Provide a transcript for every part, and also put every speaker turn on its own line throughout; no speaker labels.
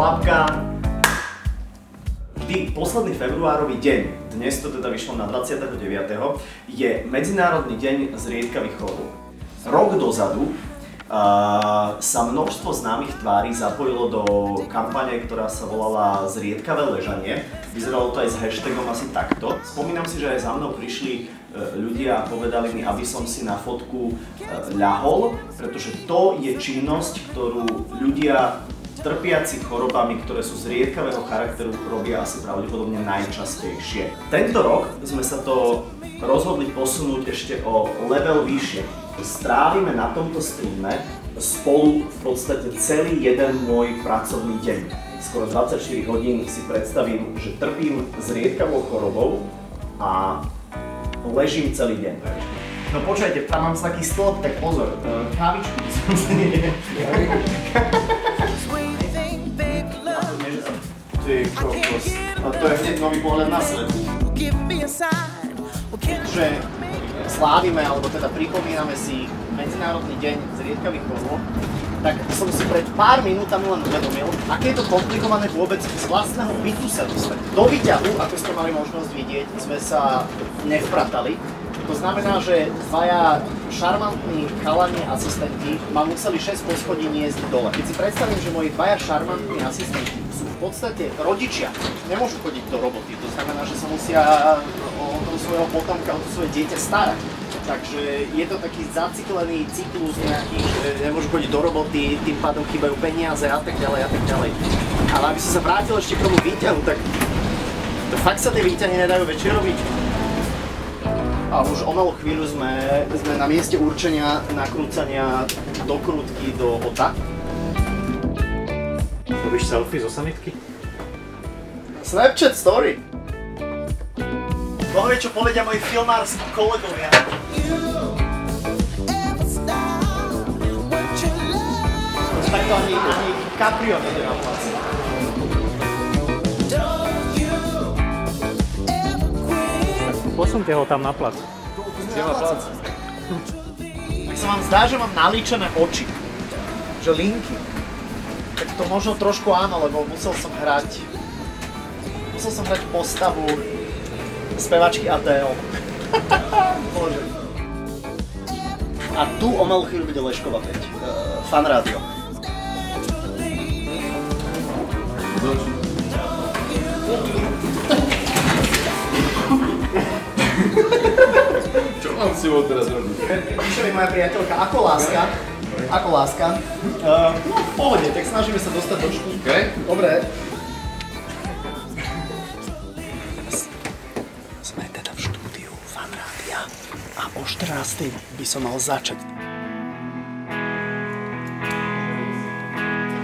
klapka. Vždy posledný februárový deň, dnes to teda vyšlo na 29., je Medzinárodný deň zriedkavých chorôb. Rok dozadu sa množstvo známych tvári zapojilo do kampane, ktorá sa volala Zriedkavé ležanie. Vyzeralo to aj s hashtagom asi takto. Spomínam si, že aj za mnou prišli ľudia a povedali mi, aby som si na fotku ľahol, pretože to je činnosť, ktorú ľudia trpiaci chorobami, ktoré sú zriedkavého charakteru, robia asi pravdepodobne najčastejšie. Tento rok sme sa to rozhodli posunúť ešte o level vyššie. Strávime na tomto streame spolu v podstate celý jeden môj pracovný deň. Skoro 24 hodín si predstavím, že trpím zriedkavou chorobou a ležím celý deň. No počujete, tam mám taký stĺp, tak pozor, kávičku by som si Ty kokos, a to je hneď nový pohľad na svet. Že slávime, alebo teda pripomíname si Medzinárodný deň zriedkavých chorôb, tak som si pred pár minútami len uvedomil, aké je to komplikované vôbec z vlastného bytu sa dostať. Do výťahu, ako ste mali možnosť vidieť, sme sa nevpratali. To znamená, že dvaja šarmantní chalani asistenti ma museli 6 poschodí niesť dole. Keď si predstavím, že moji dvaja šarmantní asistenti sú v podstate rodičia, nemôžu chodiť do roboty, to znamená, že sa musia o toho svojho potomka, o to svoje dieťa starať. Takže je to taký zaciklený cyklus nejaký, že nemôžu chodiť do roboty, tým pádom chýbajú peniaze a tak ďalej a tak ďalej. Ale aby som sa vrátil ešte k tomu výťahu, tak to fakt sa tie výťahy nedajú väčšie robiť. A už o malú chvíľu sme na mieste určenia nakrúcania dokrútky do ota.
Robíš selfie zo sanitky?
Snapchat story! Boh vie, čo povedia moji filmárski kolegovia. Takto ani Caprio nejde na plac.
Posunte ho tam na plac.
Kde má plac? Tak sa vám zdá, že mám nalíčené oči. Že linky. Tak to možno trošku áno, lebo musel som hrať postavu spevačky Adele. Bože. A tu o malú chvíľu bude Leškova 5. Fan rádio.
Čo mám s tebou teraz robiť?
Píše mi moja priateľka, ako láska. Ako láska. No v pohode, tak snažíme sa dostať do štúdia.
Okay.
Dobre. Sme teda v štúdiu Fan rádia a o 14:00 by som mal začať.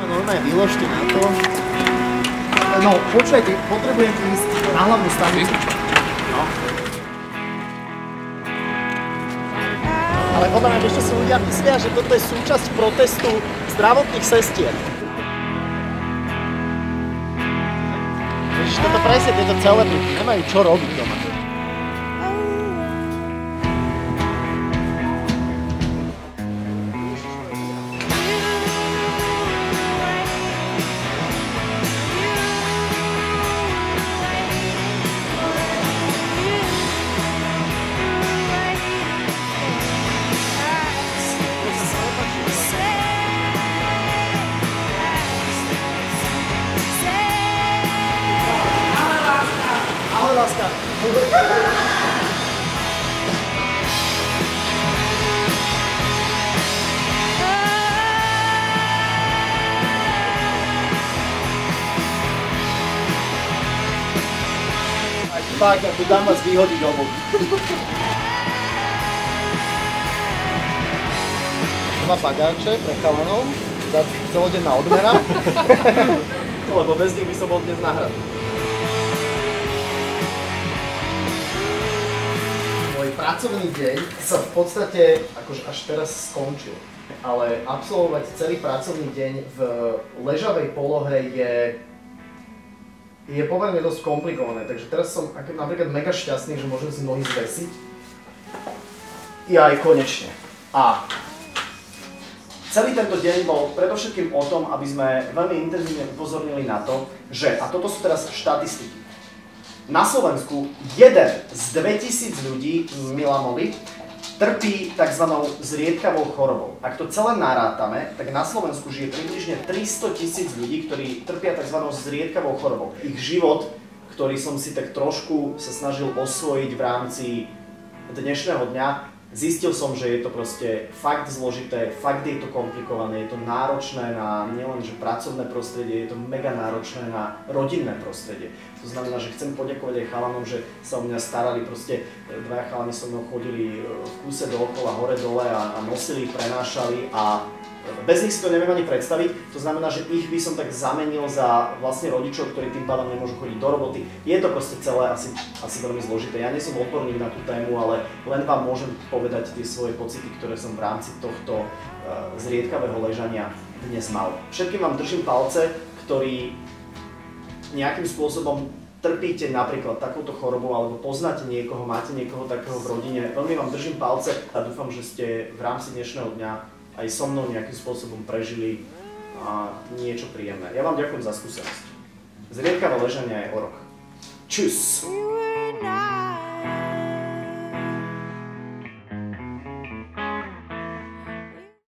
Normálne vyložte na to. No, počujete, potrebujem ísť na hlavnú stanicu. No. Ale podľa mňa ešte si ľudia myslia, že toto je súčasť protestu zdravotných sestier. Ježiš, toto presne, tieto celebrity nemajú čo robiť doma. Láska. Fakt, ako dám vás vyhodiť domov. Má pagáče pre chalanov, za celodenná odmera, lebo bez nich by som bol dnes na hrade. Pracovný deň sa v podstate akože až teraz skončil, ale absolvovať celý pracovný deň v ležavej polohe je pomerne dosť komplikované, takže teraz som napríklad mega šťastný, že môžem si nohy zvesiť. Ja aj konečne. A celý tento deň bol predovšetkým o tom, aby sme veľmi intenzívne upozornili na to, že, a toto sú teraz štatistiky, na Slovensku 1 z 2000 ľudí Milamovi trpí tzv. Zriedkavou chorobou. Ak to celé narátame, tak na Slovensku žije približne 300 000 ľudí, ktorí trpia tzv. Zriedkavou chorobou. Ich život, ktorý som si tak trošku sa snažil osvojiť v rámci dnešného dňa, zistil som, že je to proste fakt zložité, fakt je to komplikované, je to náročné na nielenže pracovné prostredie, je to mega náročné na rodinné prostredie. To znamená, že chcem poďakovať aj chalanom, že sa o mňa starali, proste dvaja chalani so mnou chodili v kúse dookola, hore dole a nosili, prenášali a bez nich si to neviem ani predstaviť, to znamená, že ich by som tak zamenil za vlastne rodičov, ktorí tým pádom nemôžu chodiť do roboty. Je to proste celé asi veľmi zložité. Ja nie som odborník na tú tému, ale len vám môžem povedať tie svoje pocity, ktoré som v rámci tohto zriedkavého ležania dnes mal. Všetkým vám držím palce, ktorí nejakým spôsobom trpíte napríklad takúto chorobu, alebo poznáte niekoho, máte niekoho takého v rodine. Veľmi vám držím palce a dúfam, že ste v rámci dnešného dňa aj so mnou nejakým spôsobom prežili niečo príjemné. Ja vám ďakujem za skúsenosť. Zriedkavé ležanie je o rok. Čus!